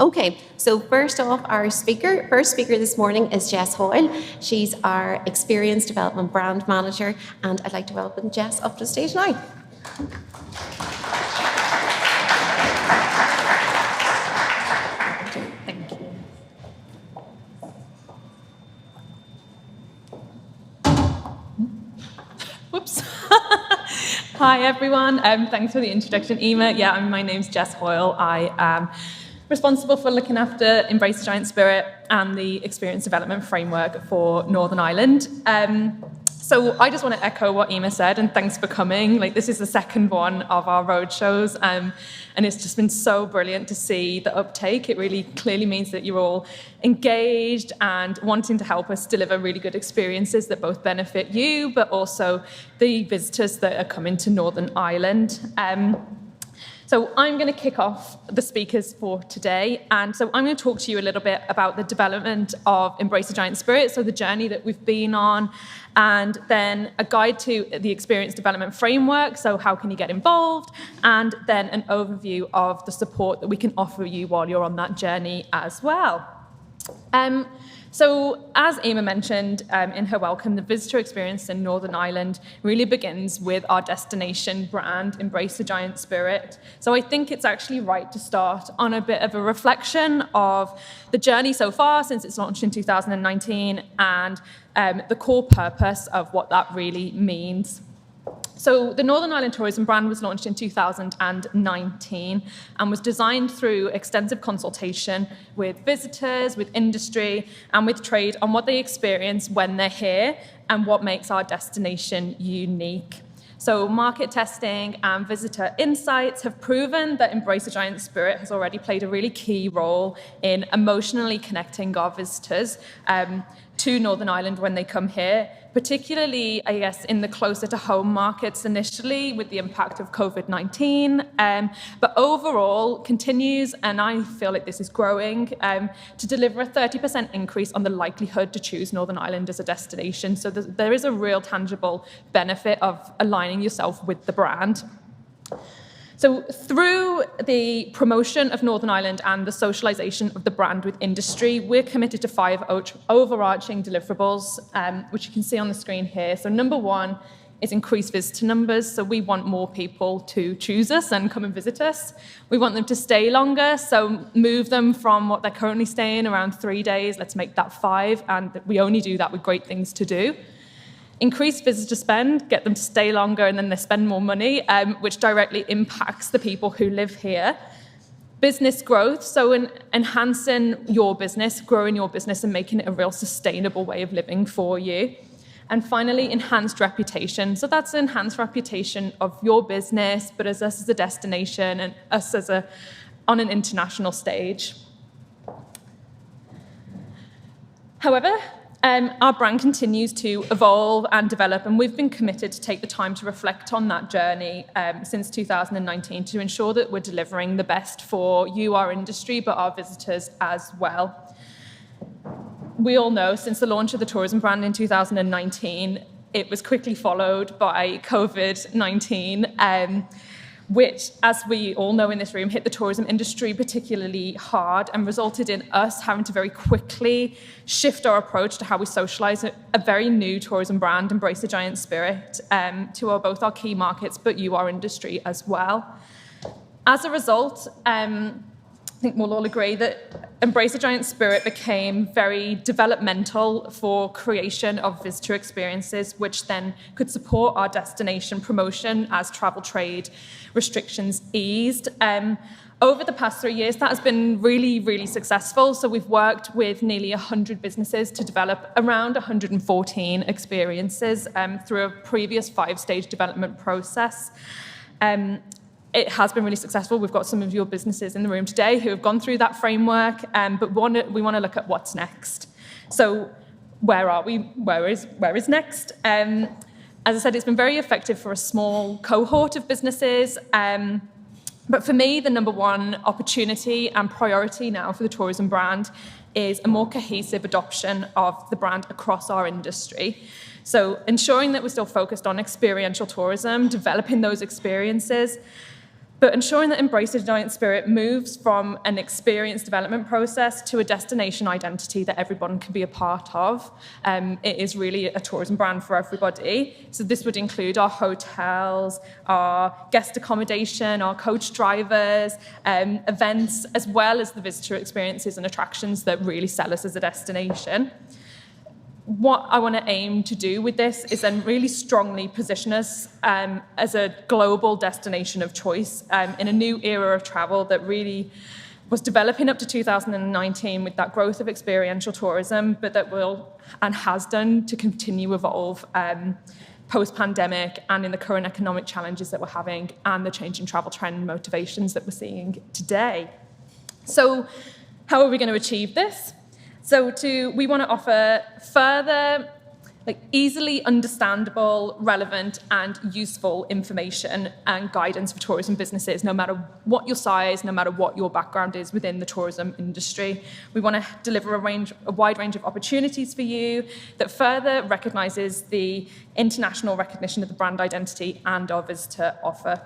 Okay, so first off, our first speaker this morning is Jess Hoyle. She's our Experience Development Brand Manager, and I'd like to welcome Jess up to the stage now. Thank you. Whoops. Hi, everyone. Thanks for the introduction, Emma. Yeah, my name's Jess Hoyle. I am responsible for looking after Embrace the Giant Spirit and the Experience Development Framework for Northern Ireland. So I just want to echo what Emma said, and thanks for coming. This is the second one of our roadshows, and it's just been so brilliant to see the uptake. It really clearly means that you're all engaged and wanting to help us deliver really good experiences that both benefit you, but also the visitors that are coming to Northern Ireland. So I'm going to kick off the speakers for today. And so I'm going to talk to you a little bit about the development of Embrace the Giant Spirit, so the journey that we've been on, and then a guide to the Experience Development Framework, so how can you get involved, and then an overview of the support that we can offer you while you're on that journey as well. So as Emma mentioned in her welcome, the visitor experience in Northern Ireland really begins with our destination brand, Embrace the Giant Spirit. So I think it's actually right to start on a bit of a reflection of the journey so far since its launch in 2019 and the core purpose of what that really means. So the Northern Ireland Tourism brand was launched in 2019 and was designed through extensive consultation with visitors, with industry, and with trade on what they experience when they're here and what makes our destination unique. So market testing and visitor insights have proven that Embrace the Giant Spirit has already played a really key role in emotionally connecting our visitors to Northern Ireland when they come here, particularly, I guess, in the closer to home markets initially with the impact of COVID-19, but overall continues, and I feel like this is growing, to deliver a 30% increase on the likelihood to choose Northern Ireland as a destination. So there is a real tangible benefit of aligning yourself with the brand. So through the promotion of Northern Ireland and the socialisation of the brand with industry, we're committed to 5 overarching deliverables, which you can see on the screen here. So number 1 is increase visitor numbers. So we want more people to choose us and come and visit us. We want them to stay longer, so move them from what they're currently staying around 3 days. Let's make that 5, and we only do that with great things to do. Increase visitor spend, get them to stay longer, and then they spend more money, which directly impacts the people who live here. Business growth, so enhancing your business, growing your business and making it a real sustainable way of living for you. And finally, enhanced reputation. So that's enhanced reputation of your business, but as us as a destination and us as on an international stage. However, our brand continues to evolve and develop, and we've been committed to take the time to reflect on that journey since 2019 to ensure that we're delivering the best for you, our industry, but our visitors as well. We all know since the launch of the tourism brand in 2019, it was quickly followed by COVID-19, which, as we all know in this room, hit the tourism industry particularly hard and resulted in us having to very quickly shift our approach to how we socialise a very new tourism brand, Embrace the Giant Spirit, to both our key markets, but you, our industry, as well. As a result, I think we'll all agree that Embrace the Giant Spirit became very developmental for creation of visitor experiences, which then could support our destination promotion as travel trade restrictions eased. Over the past 3 years, that has been really, really successful. So we've worked with nearly 100 businesses to develop around 114 experiences through a previous 5-stage development process. It has been really successful. We've got some of your businesses in the room today who have gone through that framework, but we want to look at what's next. So where are we? Where is next? As I said, it's been very effective for a small cohort of businesses. But for me, the number 1 opportunity and priority now for the tourism brand is a more cohesive adoption of the brand across our industry. So ensuring that we're still focused on experiential tourism, developing those experiences, But ensuring that Embrace a Giant Spirit moves from an experience development process to a destination identity that everyone can be a part of. It is really a tourism brand for everybody. So this would include our hotels, our guest accommodation, our coach drivers, events, as well as the visitor experiences and attractions that really sell us as a destination. What I want to aim to do with this is then really strongly position us as a global destination of choice in a new era of travel that really was developing up to 2019 with that growth of experiential tourism, but that will and has done to continue evolve post-pandemic and in the current economic challenges that we're having and the changing travel trend and motivations that we're seeing today. So how are we going to achieve this? So we want to offer further, easily understandable, relevant, and useful information and guidance for tourism businesses, no matter what your size, no matter what your background is within the tourism industry. We want to deliver a wide range of opportunities for you that further recognises the international recognition of the brand identity and our visitor offer.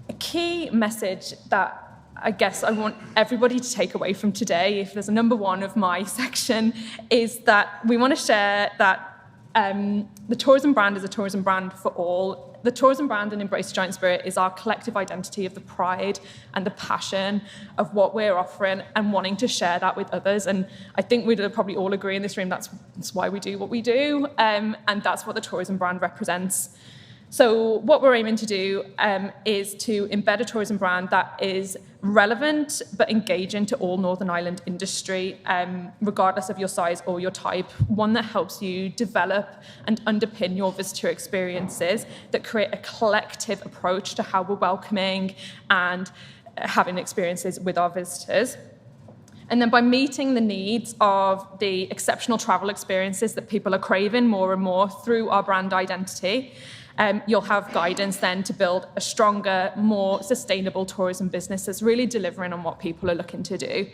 A key message that I guess I want everybody to take away from today, if there's a number one of my section, is that we want to share that the tourism brand is a tourism brand for all. The tourism brand and Embrace a Giant Spirit is our collective identity of the pride and the passion of what we're offering and wanting to share that with others. And I think we'd probably all agree in this room that's why we do what we do, and that's what the tourism brand represents. So what we're aiming to do is to embed a tourism brand that is relevant but engaging to all Northern Ireland industry, regardless of your size or your type. One that helps you develop and underpin your visitor experiences, that create a collective approach to how we're welcoming and having experiences with our visitors. And then by meeting the needs of the exceptional travel experiences that people are craving more and more through our brand identity, you'll have guidance then to build a stronger, more sustainable tourism business that's really delivering on what people are looking to do.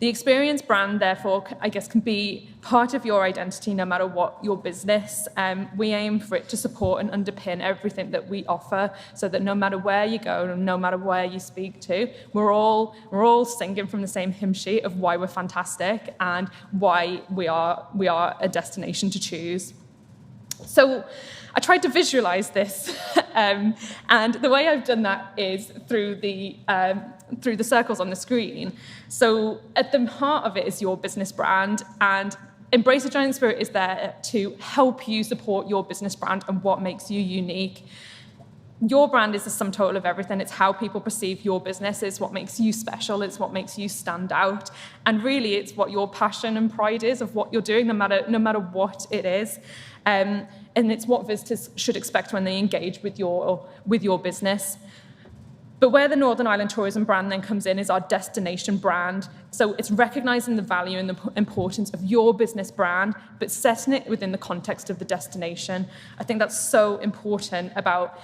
The experience brand, therefore, I guess, can be part of your identity no matter what your business. We aim for it to support and underpin everything that we offer so that no matter where you go, no matter where you speak to, we're all singing from the same hymn sheet of why we're fantastic and why we are a destination to choose. So I tried to visualize this, and the way I've done that is through the circles on the screen. So at the heart of it is your business brand, and Embrace a Giant Spirit is there to help you support your business brand and what makes you unique. Your brand is the sum total of everything. It's how people perceive your business. It's what makes you special. It's what makes you stand out. And really, it's what your passion and pride is of what you're doing, no matter what it is. And it's what visitors should expect when they engage with your business. But where the Northern Ireland tourism brand then comes in is our destination brand. So it's recognising the value and the importance of your business brand, but setting it within the context of the destination. I think that's so important about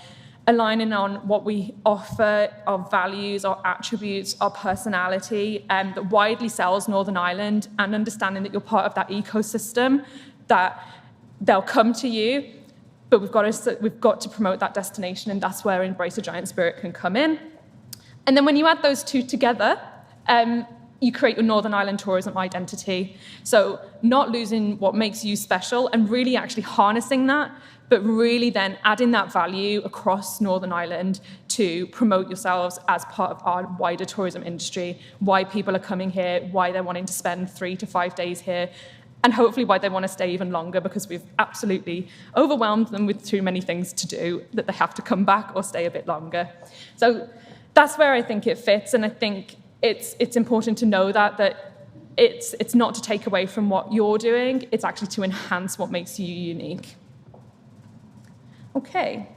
aligning on what we offer, our values, our attributes, our personality, that widely sells Northern Ireland, and understanding that you're part of that ecosystem, that they'll come to you, but we've got to promote that destination, and that's where Embrace a Giant Spirit can come in. And then when you add those two together, you create your Northern Ireland tourism identity. So not losing what makes you special and really actually harnessing that, but really then adding that value across Northern Ireland to promote yourselves as part of our wider tourism industry, why people are coming here, why they're wanting to spend 3 to 5 days here, and hopefully why they want to stay even longer, because we've absolutely overwhelmed them with too many things to do that they have to come back or stay a bit longer. So that's where I think it fits, and I think it's important to know that it's not to take away from what you're doing, it's actually to enhance what makes you unique. Okay.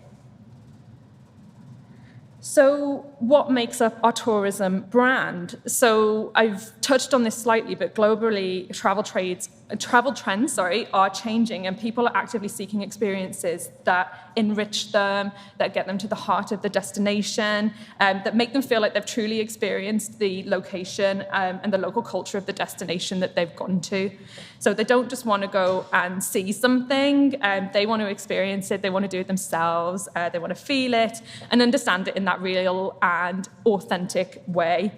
So what makes up our tourism brand? So I've touched on this slightly, but globally, travel trades travel trends, are changing, and people are actively seeking experiences that enrich them, that get them to the heart of the destination, that make them feel like they've truly experienced the location and the local culture of the destination that they've gone to. So they don't just want to go and see something, they want to experience it, they want to do it themselves, they want to feel it and understand it in that real and authentic way.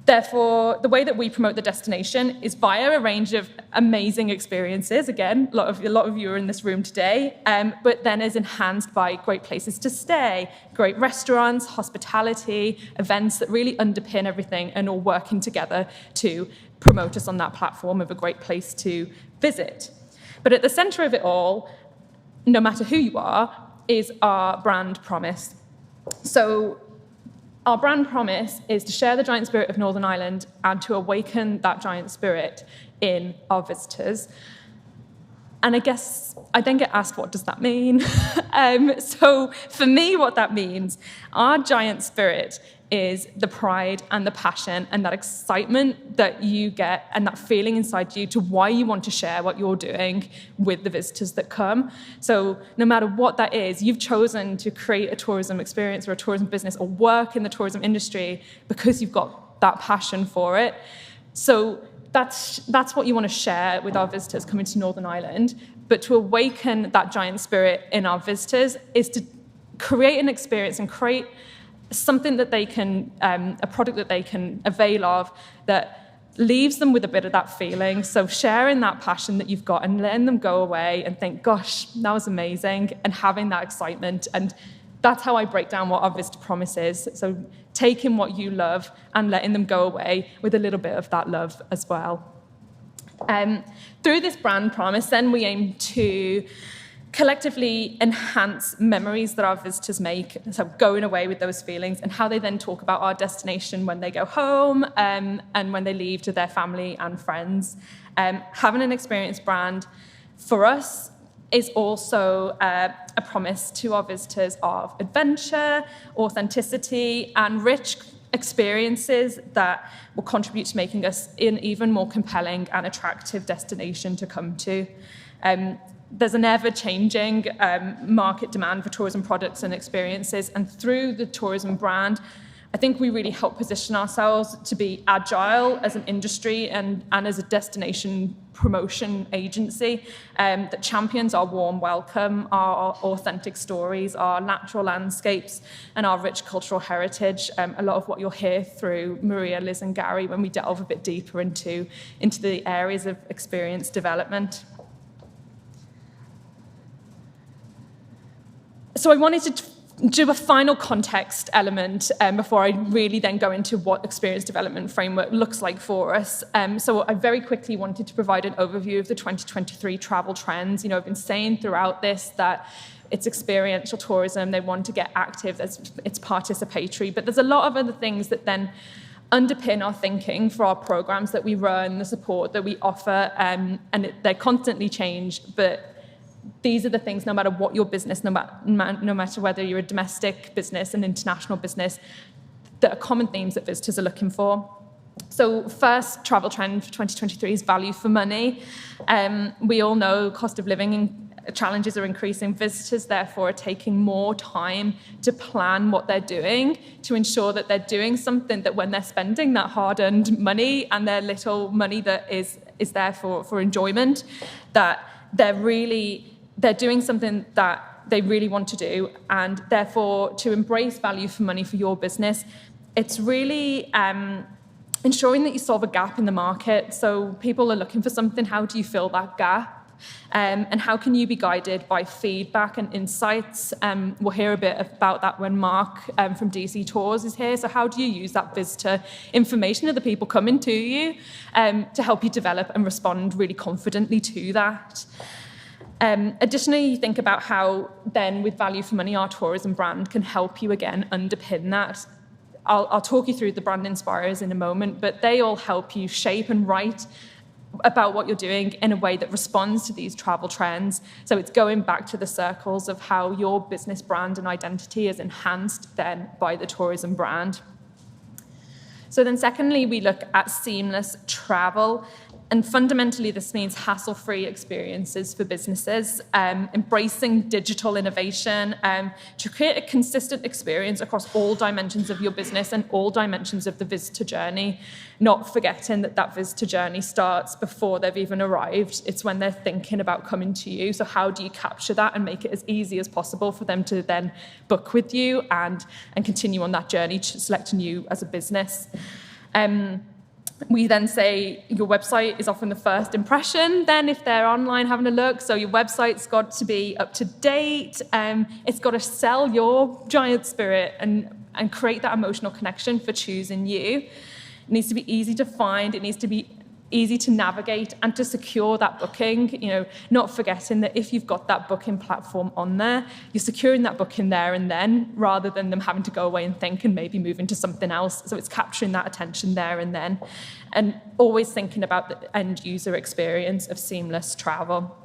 Therefore, the way that we promote the destination is via a range of amazing experiences. Again, a lot of you are in this room today, but then is enhanced by great places to stay, great restaurants, hospitality, events that really underpin everything and all working together to promote us on that platform of a great place to visit. But at the center of it all, no matter who you are, is our brand promise. So our brand promise is to share the giant spirit of Northern Ireland and to awaken that giant spirit in our visitors. And I guess I then get asked, what does that mean? So for me, what that means, our giant spirit is the pride and the passion and that excitement that you get and that feeling inside you to why you want to share what you're doing with the visitors that come. So no matter what that is, you've chosen to create a tourism experience or a tourism business or work in the tourism industry because you've got that passion for it. So that's what you want to share with our visitors coming to Northern Ireland. But to awaken that giant spirit in our visitors is to create an experience and create something that they can, a product that they can avail of that leaves them with a bit of that feeling. So sharing that passion that you've got and letting them go away and think, gosh, that was amazing, and having that excitement. And that's how I break down what our visitor promise is. So taking what you love and letting them go away with a little bit of that love as well. Through this brand promise, then we aim to collectively enhance memories that our visitors make, so going away with those feelings, and how they then talk about our destination when they go home and when they leave to their family and friends. Having an experienced brand for us is also a promise to our visitors of adventure, authenticity, and rich experiences that will contribute to making us an even more compelling and attractive destination to come to. There's an ever-changing market demand for tourism products and experiences, and through the tourism brand, I think we really help position ourselves to be agile as an industry and as a destination promotion agency that champions our warm welcome, our authentic stories, our natural landscapes, and our rich cultural heritage. A lot of what you'll hear through Maria, Liz, and Gary when we delve a bit deeper into the areas of experience development. So I wanted to do a final context element before I really then go into what experience development framework looks like for us. So I very quickly wanted to provide an overview of the 2023 travel trends. You know, I've been saying throughout this that it's experiential tourism, they want to get active, it's participatory, but there's a lot of other things that then underpin our thinking for our programs that we run, the support that we offer, and they constantly change, but these are the things, no matter what your business, no matter whether you're a domestic business, an international business, that are common themes that visitors are looking for. So first travel trend for 2023 is value for money. We all know cost of living challenges are increasing. Visitors, therefore, are taking more time to plan what they're doing to ensure that they're doing something that when they're spending that hard-earned money and their little money that is there for enjoyment, that they're doing something that they really want to do, and therefore to embrace value for money for your business, it's really ensuring that you solve a gap in the market. So people are looking for something, how do you fill that gap? And how can you be guided by feedback and insights? We'll hear a bit about that when Mark from DC Tours is here. So how do you use that visitor information of the people coming to you to help you develop and respond really confidently to that? Additionally, you think about how then with value for money, our tourism brand can help you again underpin that. I'll talk you through the brand inspirers in a moment, but they all help you shape and write about what you're doing in a way that responds to these travel trends. So it's going back to the circles of how your business brand and identity is enhanced then by the tourism brand. So then secondly, we look at seamless travel. And fundamentally, this means hassle-free experiences for businesses, embracing digital innovation to create a consistent experience across all dimensions of your business and all dimensions of the visitor journey, not forgetting that that visitor journey starts before they've even arrived. It's when they're thinking about coming to you. So how do you capture that and make it as easy as possible for them to then book with you and continue on that journey to selecting you as a business? We then say your website is often the first impression then if they're online having a look. So your website's got to be up to date. It's got to sell your giant spirit and create that emotional connection for choosing you. It needs to be easy to find. It needs to be easy to navigate and to secure that booking, not forgetting that if you've got that booking platform on there, you're securing that booking there and then, rather than them having to go away and think and maybe move into something else. So it's capturing that attention there and then, and always thinking about the end user experience of seamless travel.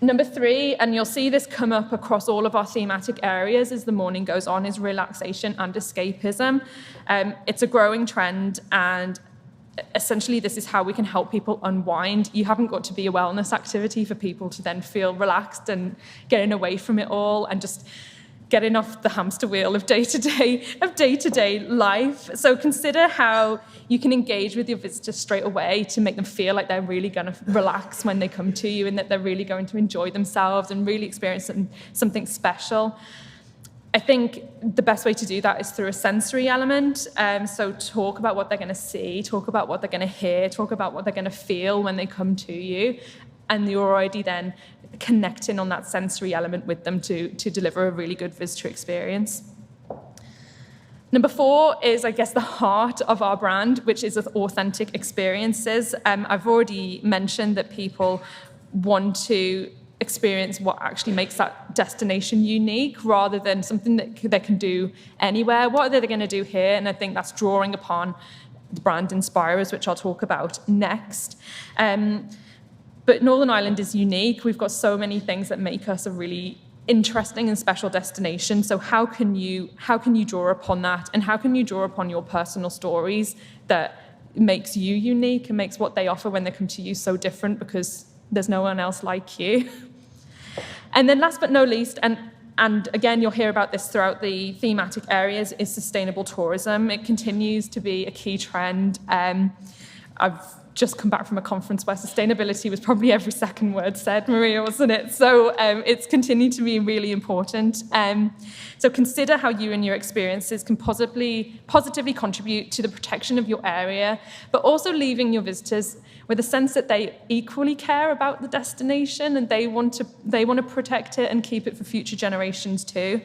Number 3, and you'll see this come up across all of our thematic areas as the morning goes on, is relaxation and escapism. It's a growing trend, and essentially, this is how we can help people unwind. You haven't got to be a wellness activity for people to then feel relaxed and getting away from it all and just getting off the hamster wheel of day-to-day life. So consider how you can engage with your visitors straight away to make them feel like they're really going to relax when they come to you and that they're really going to enjoy themselves and really experience something special. I think the best way to do that is through a sensory element. So talk about what they're going to see, talk about what they're going to hear, talk about what they're going to feel when they come to you. And you're already then connecting on that sensory element with them to deliver a really good visitor experience. Number 4 is, I guess, the heart of our brand, which is authentic experiences. I've already mentioned that people want to experience what actually makes that destination unique rather than something that they can do anywhere. What are they going to do here? And I think that's drawing upon the brand inspirers, which I'll talk about next. But Northern Ireland is unique. We've got so many things that make us a really interesting and special destination. So how can you draw upon that? And how can you draw upon your personal stories that makes you unique and makes what they offer when they come to you so different, because there's no one else like you. And then last but not least, and again, you'll hear about this throughout the thematic areas, is sustainable tourism. It continues to be a key trend. I've just come back from a conference where sustainability was probably every second word said, Maria, wasn't it? So it's continued to be really important. So consider how you and your experiences can positively contribute to the protection of your area, but also leaving your visitors with a sense that they equally care about the destination and they want to protect it and keep it for future generations too.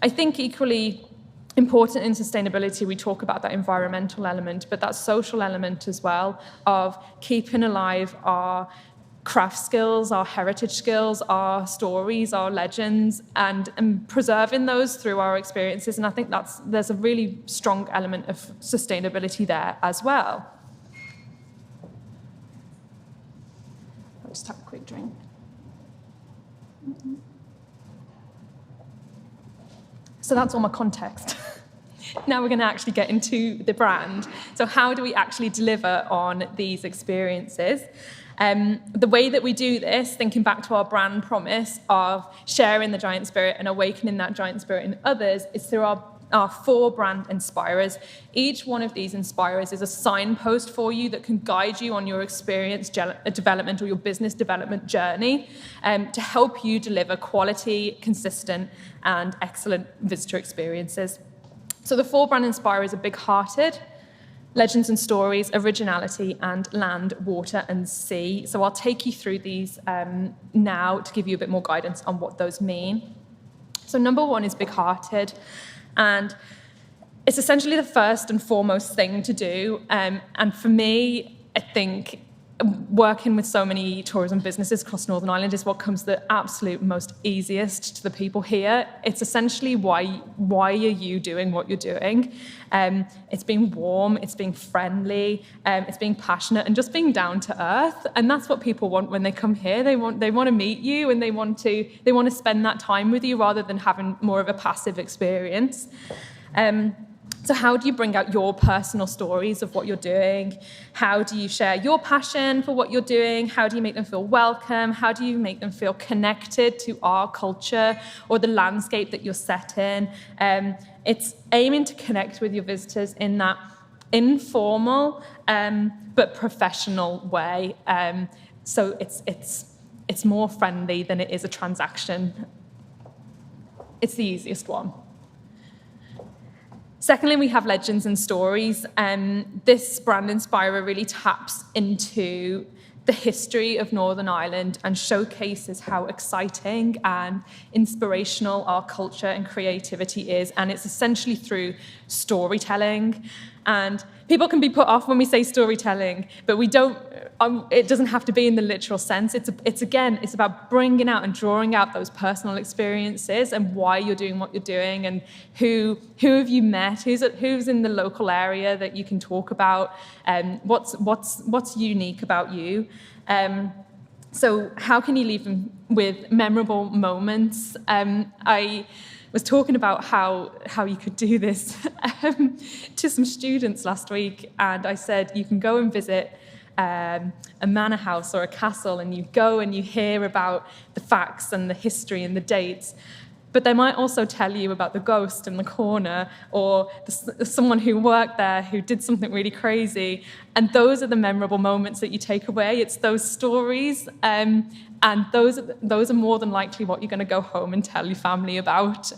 I think equally important in sustainability, we talk about that environmental element, but that social element as well of keeping alive our craft skills, our heritage skills, our stories, our legends, and preserving those through our experiences. And I think there's a really strong element of sustainability there as well. I'll just have a quick drink. So that's all my context. Now we're going to actually get into the brand. So how do we actually deliver on these experiences? The way that we do this, thinking back to our brand promise of sharing the giant spirit and awakening that giant spirit in others, is through our 4 brand inspirers. Each one of these inspirers is a signpost for you that can guide you on your experience development or your business development journey to help you deliver quality, consistent, and excellent visitor experiences. So the 4 brand inspirers are big-hearted, legends and stories, originality, and land, water, and sea. So I'll take you through these now to give you a bit more guidance on what those mean. So number 1 is big-hearted. And it's essentially the first and foremost thing to do. And for me, I think working with so many tourism businesses across Northern Ireland is what comes the absolute most easiest to the people here. It's essentially why are you doing what you're doing? It's being warm, it's being friendly, it's being passionate, and just being down to earth. And that's what people want when they come here. They want to meet you, and they want to spend that time with you rather than having more of a passive experience. So how do you bring out your personal stories of what you're doing? How do you share your passion for what you're doing? How do you make them feel welcome? How do you make them feel connected to our culture or the landscape that you're set in? It's aiming to connect with your visitors in that informal but professional way. So it's more friendly than it is a transaction. It's the easiest one. Secondly, we have legends and stories. This brand inspirer really taps into the history of Northern Ireland and showcases how exciting and inspirational our culture and creativity is. And it's essentially through storytelling. And people can be put off when we say storytelling, but we don't. It doesn't have to be in the literal sense. It's about bringing out and drawing out those personal experiences and why you're doing what you're doing, and who have you met, who's in the local area that you can talk about, what's unique about you. So how can you leave them with memorable moments? I was talking about how you could do this to some students last week, and I said you can go and visit a manor house or a castle, and you go and you hear about the facts and the history and the dates, but they might also tell you about the ghost in the corner or someone who worked there who did something really crazy. And those are the memorable moments that you take away. It's those stories, and those are more than likely what you're going to go home and tell your family about,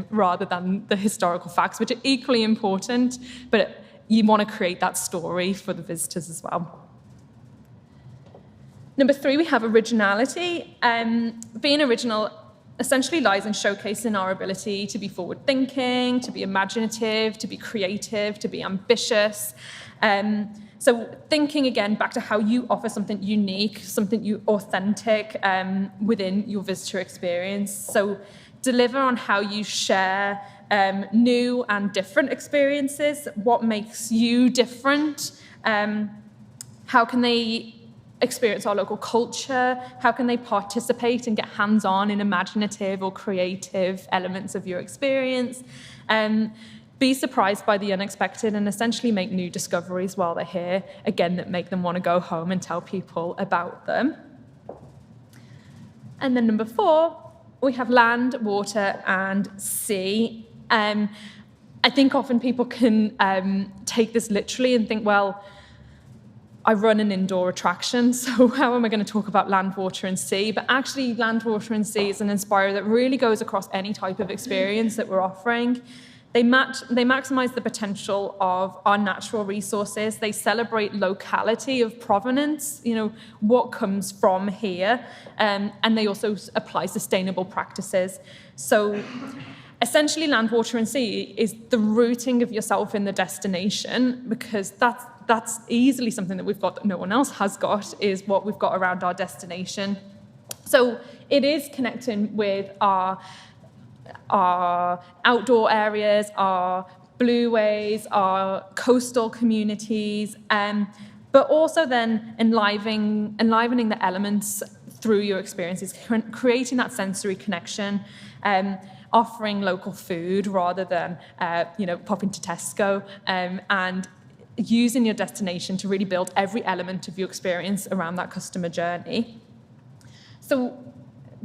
rather than the historical facts, which are equally important, but you want to create that story for the visitors as well. Number 3, we have originality. Being original essentially lies in showcasing our ability to be forward-thinking, to be imaginative, to be creative, to be ambitious. So thinking again back to how you offer something unique, something authentic within your visitor experience. So deliver on how you share new and different experiences. What makes you different? How can they experience our local culture? How can they participate and get hands-on in imaginative or creative elements of your experience? Be surprised by the unexpected and essentially make new discoveries while they're here, again, that make them want to go home and tell people about them. And then number 4, we have land, water, and sea. I think often people can take this literally and think, well, I run an indoor attraction, so how am I going to talk about land, water, and sea? But actually, land, water, and sea is an inspirer that really goes across any type of experience that we're offering. They maximize the potential of our natural resources. They celebrate locality of provenance, what comes from here, and they also apply sustainable practices. So essentially, land, water, and sea is the rooting of yourself in the destination, because that's easily something that we've got that no one else has got, is what we've got around our destination. So it is connecting with our outdoor areas, our blueways, our coastal communities, but also then enlivening the elements through your experiences, creating that sensory connection, offering local food rather than popping to Tesco, and using your destination to really build every element of your experience around that customer journey. So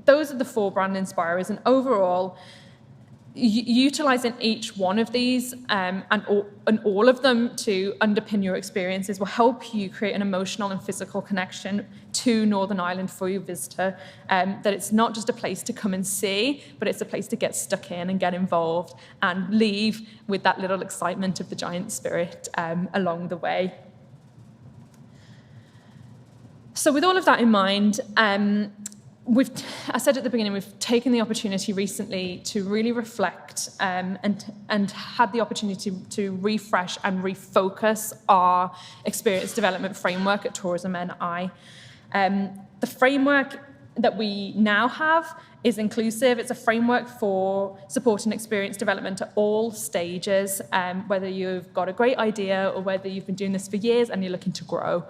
those are the 4 brand inspirers, and overall, utilising each one of these and all of them to underpin your experiences will help you create an emotional and physical connection to Northern Ireland for your visitor, that it's not just a place to come and see, but it's a place to get stuck in and get involved and leave with that little excitement of the giant spirit along the way. So with all of that in mind, I said at the beginning, we've taken the opportunity recently to really reflect and had the opportunity to refresh and refocus our experience development framework at Tourism NI. The framework that we now have is inclusive. It's a framework for supporting experience development at all stages, whether you've got a great idea or whether you've been doing this for years and you're looking to grow.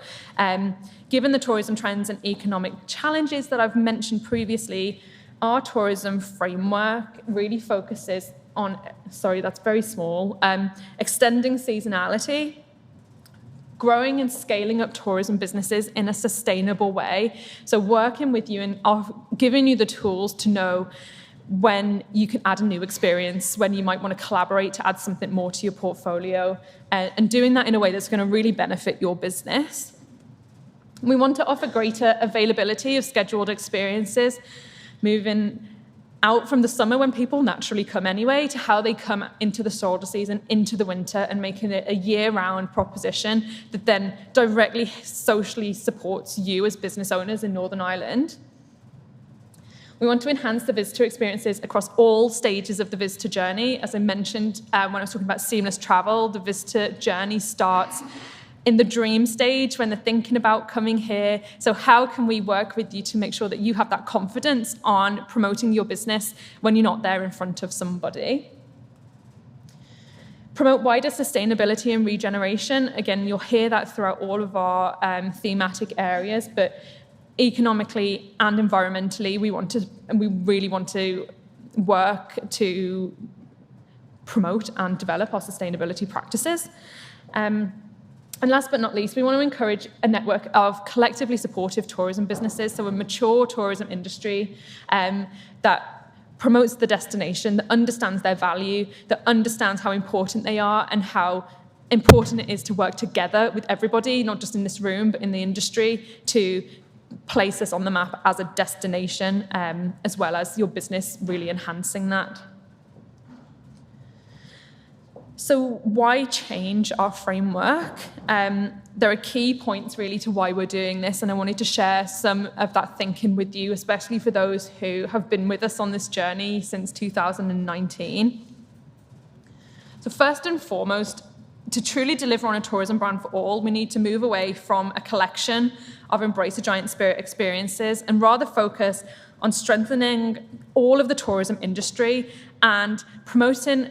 Given the tourism trends and economic challenges that I've mentioned previously, our tourism framework really focuses on, sorry, that's very small, extending seasonality, growing and scaling up tourism businesses in a sustainable way. So working with you and giving you the tools to know when you can add a new experience, when you might want to collaborate to add something more to your portfolio, and doing that in a way that's going to really benefit your business. We want to offer greater availability of scheduled experiences, moving out from the summer when people naturally come anyway to how they come into the shoulder season, into the winter, and making it a year-round proposition that then directly socially supports you as business owners in Northern Ireland. We want to enhance the visitor experiences across all stages of the visitor journey. As I mentioned when I was talking about seamless travel, the visitor journey starts in the dream stage when they're thinking about coming here. So how can we work with you to make sure that you have that confidence on promoting your business when you're not there in front of somebody? Promote wider sustainability and regeneration. Again, you'll hear that throughout all of our thematic areas, but economically and environmentally, we really want to work to promote and develop our sustainability practices. And last but not least, we want to encourage a network of collectively supportive tourism businesses, so a mature tourism industry that promotes the destination, that understands their value, that understands how important they are and how important it is to work together with everybody, not just in this room, but in the industry, to place us on the map as a destination, as well as your business really enhancing that. So why change our framework? There are key points really to why we're doing this, and I wanted to share some of that thinking with you, especially for those who have been with us on this journey since 2019. So first and foremost, to truly deliver on a tourism brand for all, we need to move away from a collection of Embrace a Giant Spirit experiences and rather focus on strengthening all of the tourism industry and promoting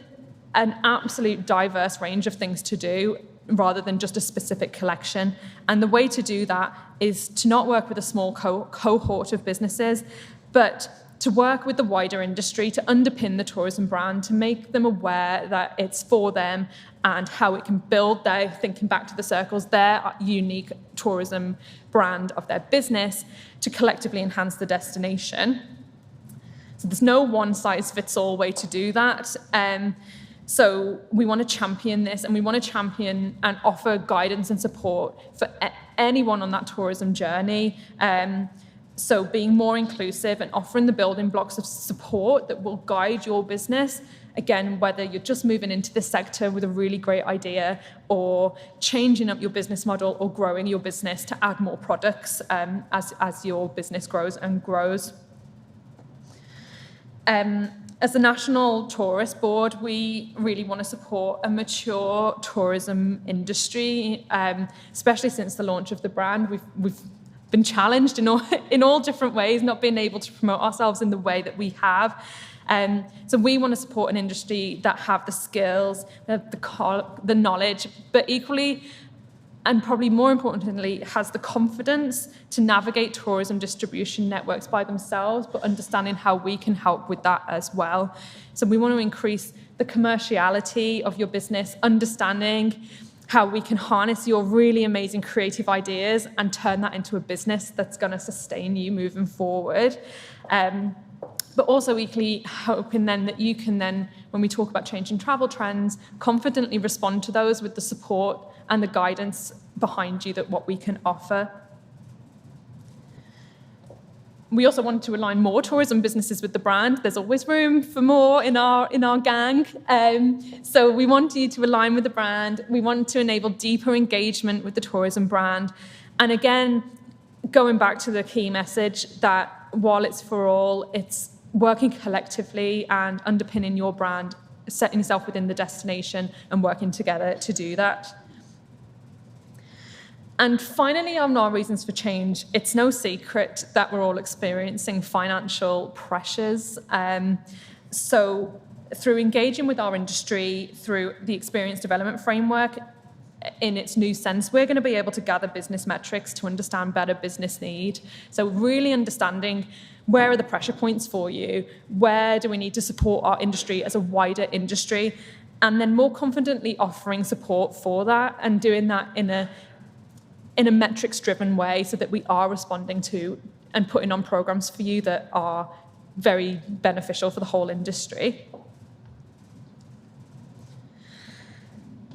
an absolute diverse range of things to do rather than just a specific collection. And the way to do that is to not work with a small cohort of businesses, but to work with the wider industry to underpin the tourism brand, to make them aware that it's for them and how it can build their, thinking back to the circles, their unique tourism brand of their business to collectively enhance the destination. So there's no one-size-fits-all way to do that. So we want to champion this, and we want to champion and offer guidance and support for anyone on that tourism journey. So being more inclusive and offering the building blocks of support that will guide your business. Again, whether you're just moving into this sector with a really great idea or changing up your business model or growing your business to add more products as your business grows and grows. As a National Tourist Board, we really want to support a mature tourism industry, especially since the launch of the brand. We've been challenged in all different ways, not being able to promote ourselves in the way that we have. So we want to support an industry that have the skills, the knowledge, but equally, and probably more importantly, has the confidence to navigate tourism distribution networks by themselves, but understanding how we can help with that as well. So we want to increase the commerciality of your business, understanding how we can harness your really amazing creative ideas and turn that into a business that's going to sustain you moving forward. But also equally hoping then that you can then, when we talk about changing travel trends, confidently respond to those with the support and the guidance behind you that what we can offer. We also wanted to align more tourism businesses with the brand. There's always room for more in our gang. So we want you to align with the brand. We want to enable deeper engagement with the tourism brand. And again, going back to the key message that while it's for all, it's working collectively and underpinning your brand, setting yourself within the destination and working together to do that. And finally, on our reasons for change, it's no secret that we're all experiencing financial pressures. So through engaging with our industry, through the Experience Development Framework, in its new sense, we're going to be able to gather business metrics to understand better business need. So really understanding where are the pressure points for you, where do we need to support our industry as a wider industry, and then more confidently offering support for that and doing that in a metrics-driven way so that we are responding to and putting on programs for you that are very beneficial for the whole industry.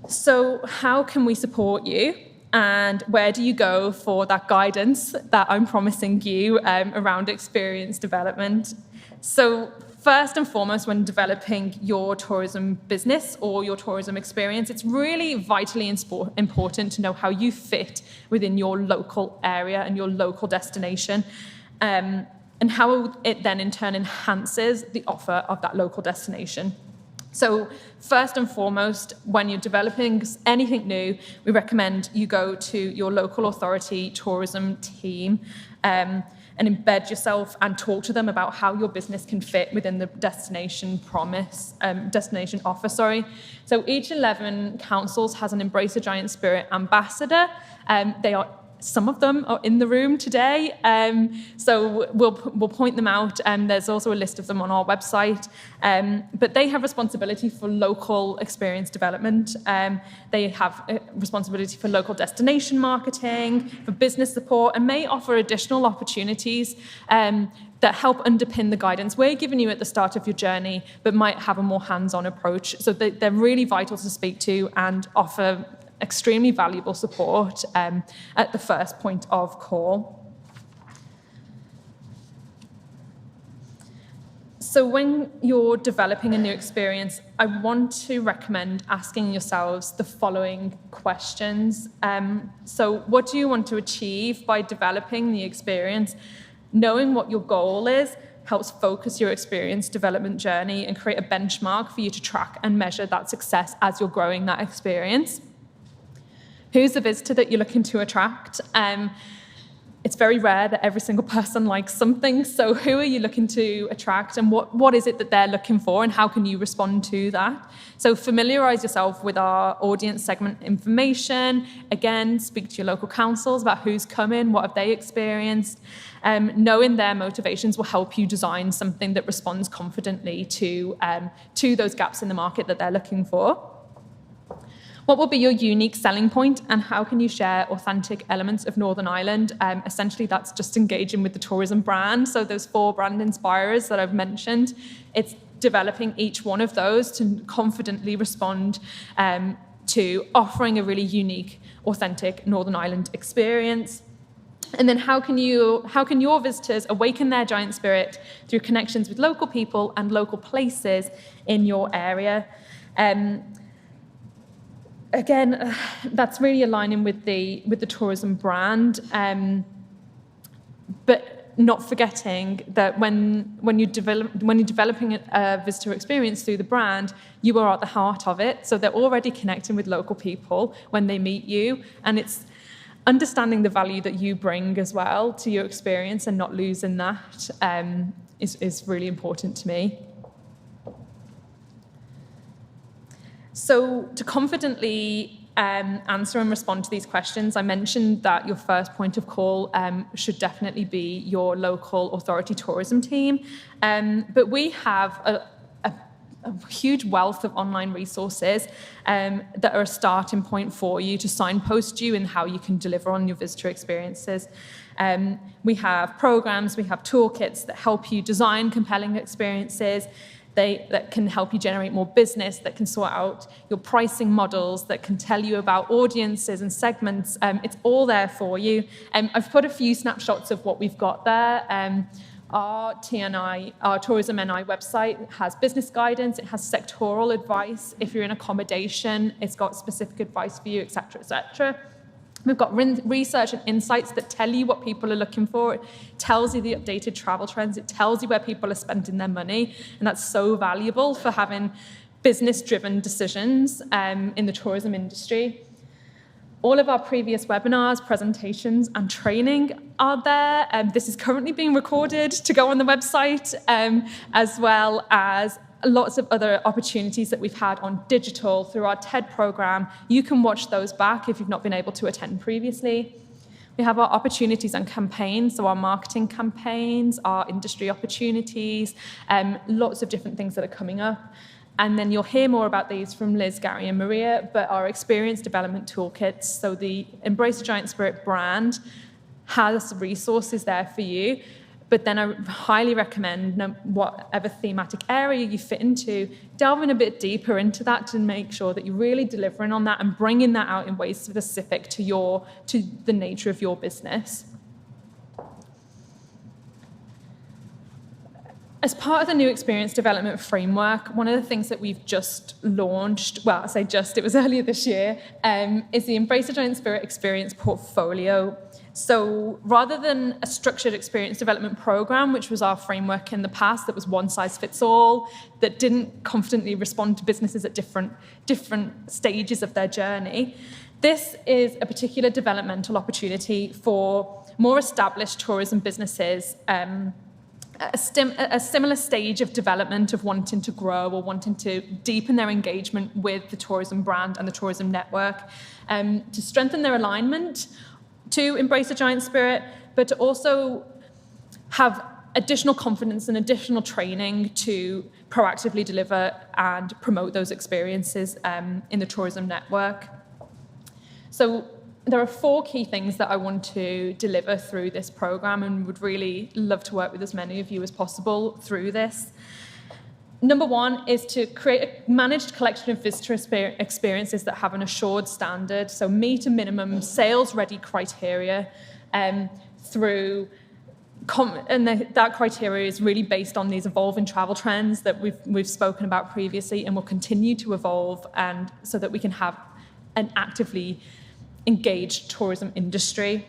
So how can we support you? And where do you go for that guidance that I'm promising you around experience development? So first and foremost, when developing your tourism business or your tourism experience, it's really vitally important to know how you fit within your local area and your local destination, and how it then in turn enhances the offer of that local destination. So first and foremost, when you're developing anything new, we recommend you go to your local authority tourism team and embed yourself and talk to them about how your business can fit within the destination offer. So each 11 councils has an Embrace a Giant Spirit ambassador. Some of them are in the room today, so we'll point them out. There's also a list of them on our website, but they have responsibility for local experience development. They have responsibility for local destination marketing, for business support, and may offer additional opportunities that help underpin the guidance we're giving you at the start of your journey, but might have a more hands-on approach. So they're really vital to speak to and offer extremely valuable support at the first point of call. So when you're developing a new experience, I want to recommend asking yourselves the following questions. So what do you want to achieve by developing the experience? Knowing what your goal is helps focus your experience development journey and create a benchmark for you to track and measure that success as you're growing that experience. Who's the visitor that you're looking to attract? It's very rare that every single person likes something, so who are you looking to attract, and what is it that they're looking for, and how can you respond to that? So familiarise yourself with our audience segment information. Again, speak to your local councils about who's coming, what have they experienced. Knowing their motivations will help you design something that responds confidently to those gaps in the market that they're looking for. What will be your unique selling point, and how can you share authentic elements of Northern Ireland? Essentially, that's just engaging with the tourism brand. So those 4 brand inspirers that I've mentioned, it's developing each one of those to confidently respond to offering a really unique, authentic Northern Ireland experience. And then how can your visitors awaken their giant spirit through connections with local people and local places in your area? Again, that's really aligning with the tourism brand, but not forgetting that when you're developing a visitor experience through the brand, you are at the heart of it. So they're already connecting with local people when they meet you, and it's understanding the value that you bring as well to your experience and not losing that is really important to me. So to confidently answer and respond to these questions, I mentioned that your first point of call should definitely be your local authority tourism team. But we have a huge wealth of online resources that are a starting point for you to signpost you in how you can deliver on your visitor experiences. We have programs, we have toolkits that help you design compelling experiences, that can help you generate more business, that can sort out your pricing models, that can tell you about audiences and segments. It's all there for you. I've put a few snapshots of what we've got there. Our TNI, our Tourism NI website has business guidance, it has sectoral advice. If you're in accommodation, it's got specific advice for you, et cetera, et cetera. We've got research and insights that tell you what people are looking for. It tells you the updated travel trends. It tells you where people are spending their money. And that's so valuable for having business-driven decisions in the tourism industry. All of our previous webinars, presentations, and training are there. This is currently being recorded to go on the website, as well as lots of other opportunities that we've had on digital through our TED program. You can watch those back if you've not been able to attend previously. We have our opportunities and campaigns, so our marketing campaigns, our industry opportunities, lots of different things that are coming up. And then you'll hear more about these from Liz, Gary, and Maria, but our experience development toolkits, so the Embrace the Giant Spirit brand has resources there for you. But then I highly recommend, whatever thematic area you fit into, delving a bit deeper into that to make sure that you're really delivering on that and bringing that out in ways specific to the nature of your business. As part of the new experience development framework, one of the things that we've just launched, well, I say just, it was earlier this year, is the Embrace the Giant Spirit Experience Portfolio. So rather than a structured experience development program, which was our framework in the past, that was one size fits all, that didn't confidently respond to businesses at different stages of their journey, this is a particular developmental opportunity for more established tourism businesses, a similar stage of development of wanting to grow or wanting to deepen their engagement with the tourism brand and the tourism network, to strengthen their alignment to embrace the giant spirit, but to also have additional confidence and additional training to proactively deliver and promote those experiences in the tourism network. So there are 4 key things that I want to deliver through this program and would really love to work with as many of you as possible through this. Number 1 is to create a managed collection of visitor experiences that have an assured standard, so meet a minimum sales-ready criteria through, and that criteria is really based on these evolving travel trends that we've spoken about previously and will continue to evolve, and so that we can have an actively engaged tourism industry.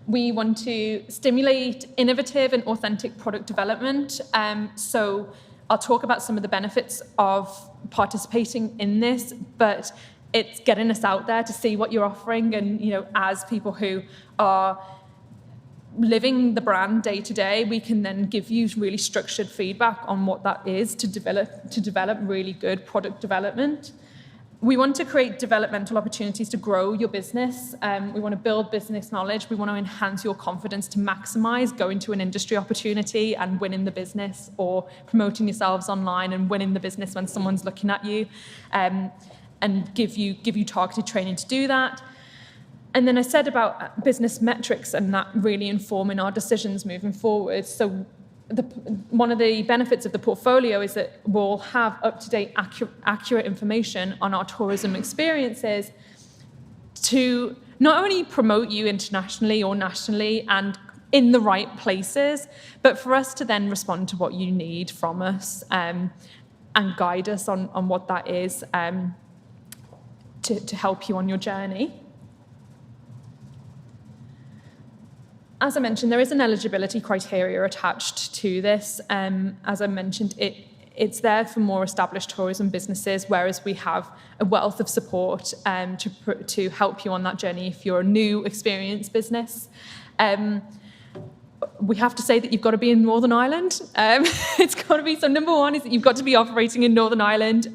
We want to stimulate innovative and authentic product development. So I'll talk about some of the benefits of participating in this, but it's getting us out there to see what you're offering. And, as people who are living the brand day to day, we can then give you really structured feedback on what that is to develop really good product development. We want to create developmental opportunities to grow your business. We want to build business knowledge. We want to enhance your confidence to maximize going to an industry opportunity and winning the business, or promoting yourselves online and winning the business when someone's looking at you, and give you targeted training to do that. And then I said about business metrics and that really informing our decisions moving forward. So one of the benefits of the portfolio is that we'll have up-to-date, accurate information on our tourism experiences to not only promote you internationally or nationally and in the right places, but for us to then respond to what you need from us, and guide us on what that is, to help you on your journey. As I mentioned, there is an eligibility criteria attached to this. As I mentioned, it's there for more established tourism businesses, whereas we have a wealth of support to help you on that journey if you're a new experience business. We have to say that you've got to be in Northern Ireland. It's got to be, so number 1 is that you've got to be operating in Northern Ireland,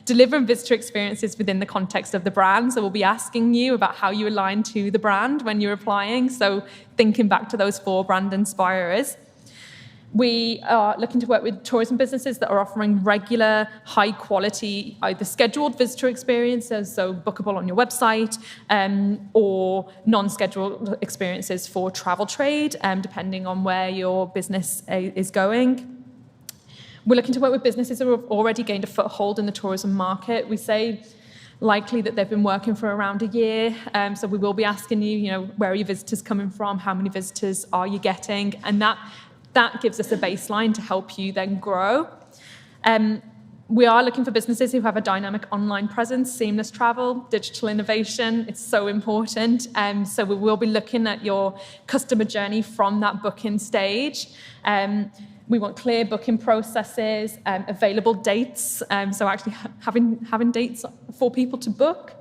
delivering visitor experiences within the context of the brand. So we'll be asking you about how you align to the brand when you're applying. So thinking back to those 4 brand inspirers. We are looking to work with tourism businesses that are offering regular, high-quality, either scheduled visitor experiences, so bookable on your website, or non-scheduled experiences for travel trade, depending on where your business is going. We're looking to work with businesses who have already gained a foothold in the tourism market. We say likely that they've been working for around a year, so we will be asking you, where are your visitors coming from? How many visitors are you getting? And that gives us a baseline to help you then grow. We are looking for businesses who have a dynamic online presence, seamless travel, digital innovation. It's so important. So we will be looking at your customer journey from that booking stage. We want clear booking processes, available dates, so actually having dates for people to book.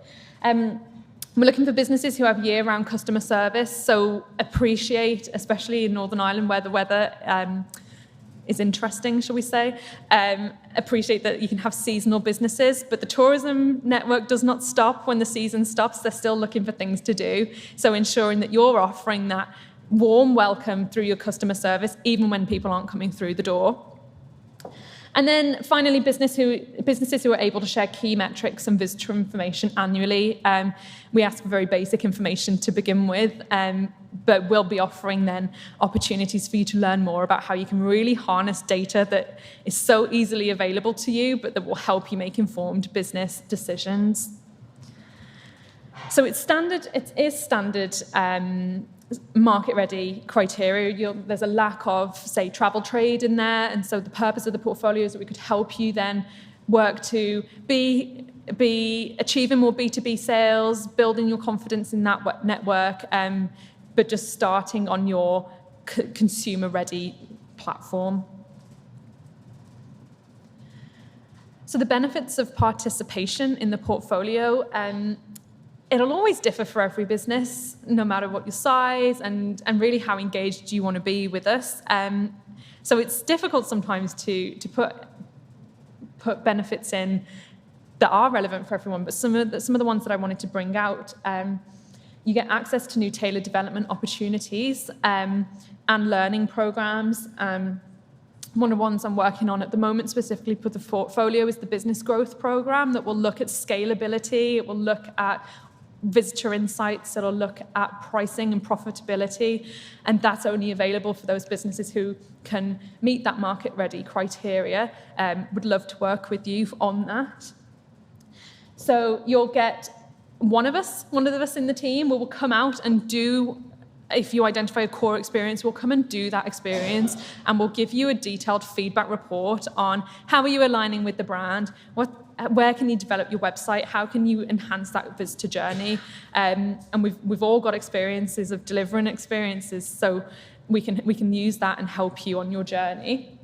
We're looking for businesses who have year-round customer service, so appreciate, especially in Northern Ireland where the weather is interesting, shall we say. Appreciate that you can have seasonal businesses, but the tourism network does not stop when the season stops. They're still looking for things to do. So ensuring that you're offering that warm welcome through your customer service, even when people aren't coming through the door. And then finally, businesses who are able to share key metrics and visitor information annually. We ask for very basic information to begin with, but we'll be offering then opportunities for you to learn more about how you can really harness data that is so easily available to you, but that will help you make informed business decisions. So it is standard market-ready criteria. There's a lack of, say, travel trade in there, and so the purpose of the portfolio is that we could help you then work to be achieving more B2B sales, building your confidence in that network, but just starting on your consumer-ready platform. So the benefits of participation in the portfolio, it'll always differ for every business, no matter what your size and really how engaged you want to be with us. So it's difficult sometimes to put benefits in that are relevant for everyone, but some of the ones that I wanted to bring out, you get access to new tailored development opportunities and learning programs. One of the ones I'm working on at the moment specifically for the portfolio is the business growth program that will look at scalability. It will look at visitor insights. It'll look at pricing and profitability. And that's only available for those businesses who can meet that market-ready criteria. Would love to work with you on that. So you'll get one of us in the team will come out and do, if you identify a core experience, we'll come and do that experience, and we'll give you a detailed feedback report on how are you aligning with the brand, where can you develop your website, how can you enhance that visitor journey, and we've all got experiences of delivering experiences, so we can use that and help you on your journey.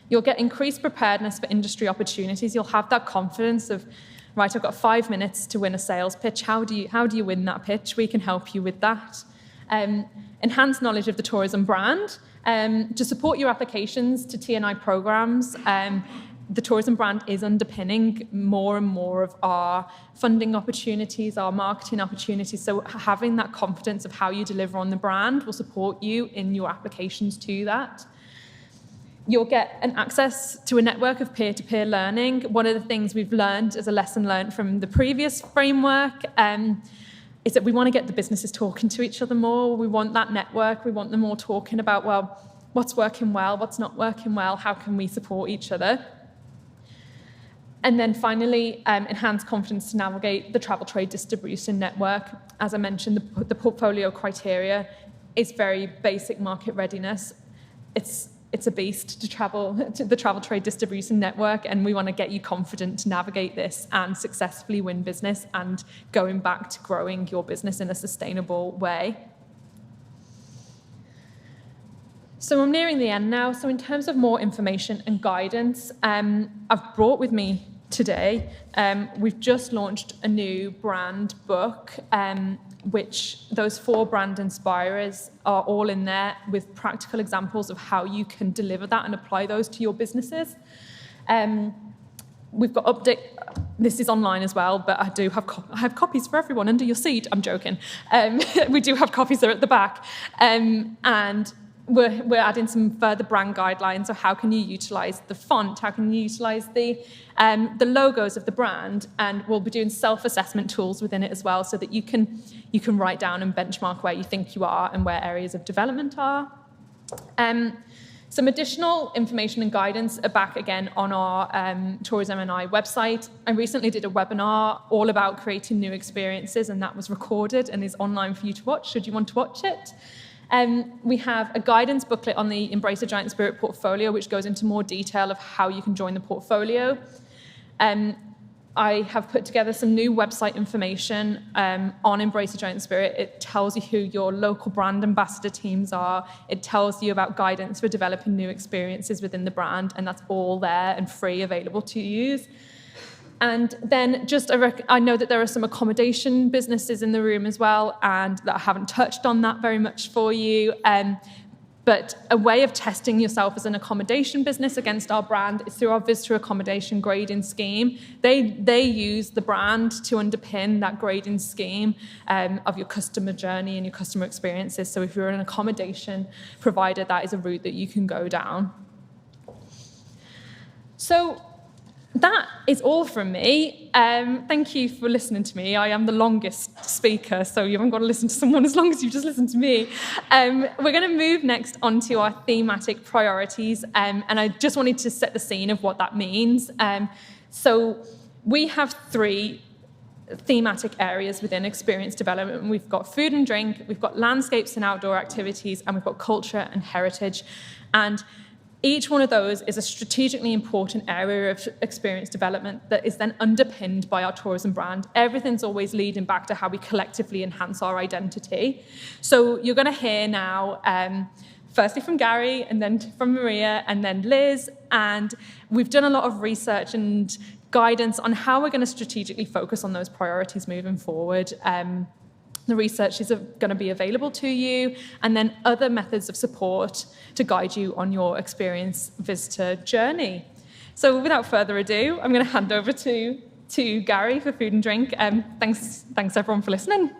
You'll get increased preparedness for industry opportunities. You'll have that confidence of, right, I've got 5 minutes to win a sales pitch. How do you win that pitch? We can help you with that. Enhanced knowledge of the tourism brand to support your applications to T&I programs. The tourism brand is underpinning more and more of our funding opportunities, our marketing opportunities. So having that confidence of how you deliver on the brand will support you in your applications to that. You'll get an access to a network of peer-to-peer learning. One of the things we've learned as a lesson learned from the previous framework is that we want to get the businesses talking to each other more. We want that network. We want them all talking about, well, what's working well, what's not working well, how can we support each other? And then finally, enhanced confidence to navigate the travel trade distribution network. As I mentioned, the portfolio criteria is very basic market readiness. It's a beast to the travel trade distribution network, and we want to get you confident to navigate this and successfully win business and going back to growing your business in a sustainable way. So I'm nearing the end now. So in terms of more information and guidance, I've brought with me today, we've just launched a new brand book, which those 4 brand inspirers are all in there with practical examples of how you can deliver that and apply those to your businesses. We've got this is online as well, but I have copies for everyone under your seat. I'm joking. We do have copies there at the back. And we're adding some further brand guidelines. So how can you utilize the font? How can you utilize the logos of the brand? And we'll be doing self-assessment tools within it as well, so that you can write down and benchmark where you think you are and where areas of development are. Some additional information and guidance are back again on our Tourism & website. I recently did a webinar all about creating new experiences, and that was recorded and is online for you to watch should you want to watch it. We have a guidance booklet on the Embrace a Giant Spirit portfolio, which goes into more detail of how you can join the portfolio. I have put together some new website information on Embrace a Giant Spirit. It tells you who your local brand ambassador teams are. It tells you about guidance for developing new experiences within the brand, and that's all there and free, available to use. And then I know that there are some accommodation businesses in the room as well, and that I haven't touched on that very much for you. But a way of testing yourself as an accommodation business against our brand is through our visitor accommodation grading scheme. They use the brand to underpin that grading scheme of your customer journey and your customer experiences. So if you're an accommodation provider, that is a route that you can go down. So that is all from me. Thank you for listening to me. I am the longest speaker, so you haven't got to listen to someone as long as you've just listened to me. We're going to move next on to our thematic priorities, and I just wanted to set the scene of what that means. So we have 3 thematic areas within experience development. We've got food and drink, we've got landscapes and outdoor activities, and we've got culture and heritage. And each one of those is a strategically important area of experience development that is then underpinned by our tourism brand. Everything's always leading back to how we collectively enhance our identity. So you're going to hear now, firstly from Gary, and then from Maria, and then Liz. And we've done a lot of research and guidance on how we're going to strategically focus on those priorities moving forward. The research is going to be available to you, and then other methods of support to guide you on your experience visitor journey. So without further ado, I'm going to hand over to Gary for food and drink. Thanks everyone for listening.